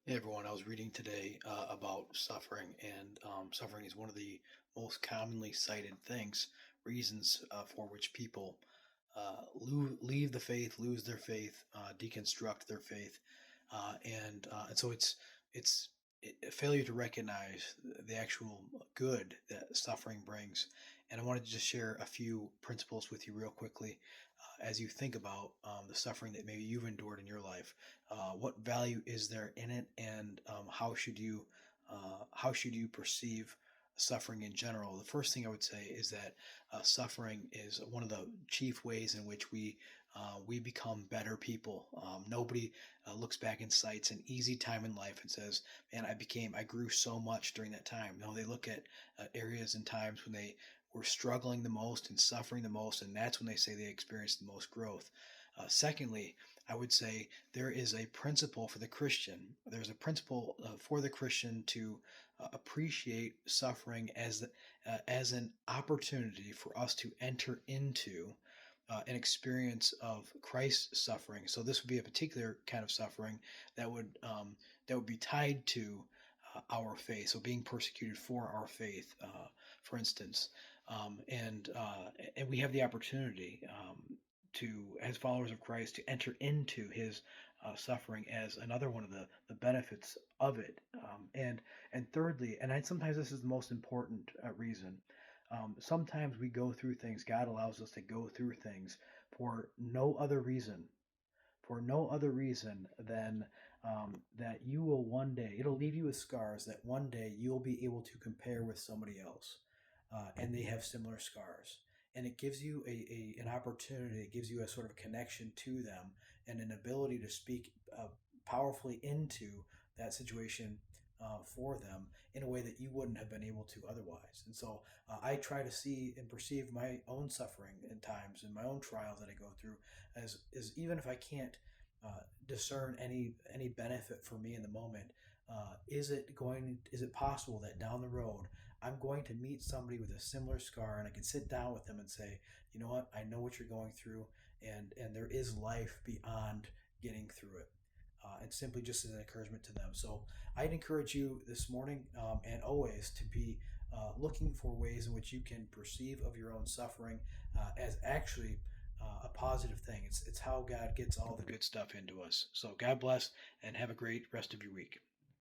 Hey everyone, I was reading today about suffering, and suffering is one of the most commonly cited reasons for which people leave the faith, lose their faith, deconstruct their faith, and so it's a failure to recognize the actual good that suffering brings. And I wanted to just share a few principles with you real quickly as you think about the suffering that maybe you've endured in your life. What value is there in it, and how should you perceive suffering in general? The first thing I would say is that suffering is one of the chief ways in which we become better people. Nobody looks back and cites an easy time in life and says, "Man, I grew so much during that time." No, they look at areas and times when they were struggling the most and suffering the most, and that's when they say they experienced the most growth. Secondly, I would say there is a principle for the Christian. There's a principle for the Christian to appreciate suffering as an opportunity for us to enter into an experience of Christ's suffering. So this would be a particular kind of suffering that would be tied to our faith. So being persecuted for our faith, for instance, and we have the opportunity to, as followers of Christ, to enter into His suffering as another one of the benefits of it. And thirdly, sometimes this is the most important reason. Sometimes we go through things. God allows us to go through things for no other reason, than that you will one day, it'll leave you with scars that one day you'll be able to compare with somebody else, and they have similar scars. And it gives you an opportunity, it gives you a sort of connection to them and an ability to speak powerfully into that situation for them in a way that you wouldn't have been able to otherwise. And so I try to see and perceive my own suffering in times and my own trials that I go through as even if I can't discern any benefit for me in the moment. Is it possible that down the road I'm going to meet somebody with a similar scar and I can sit down with them and say, you know what, I know what you're going through, and there is life beyond getting through it. And simply just as an encouragement to them. So I'd encourage you this morning and always to be looking for ways in which you can perceive of your own suffering as actually a positive thing. It's how God gets all the good stuff into us. So God bless and have a great rest of your week.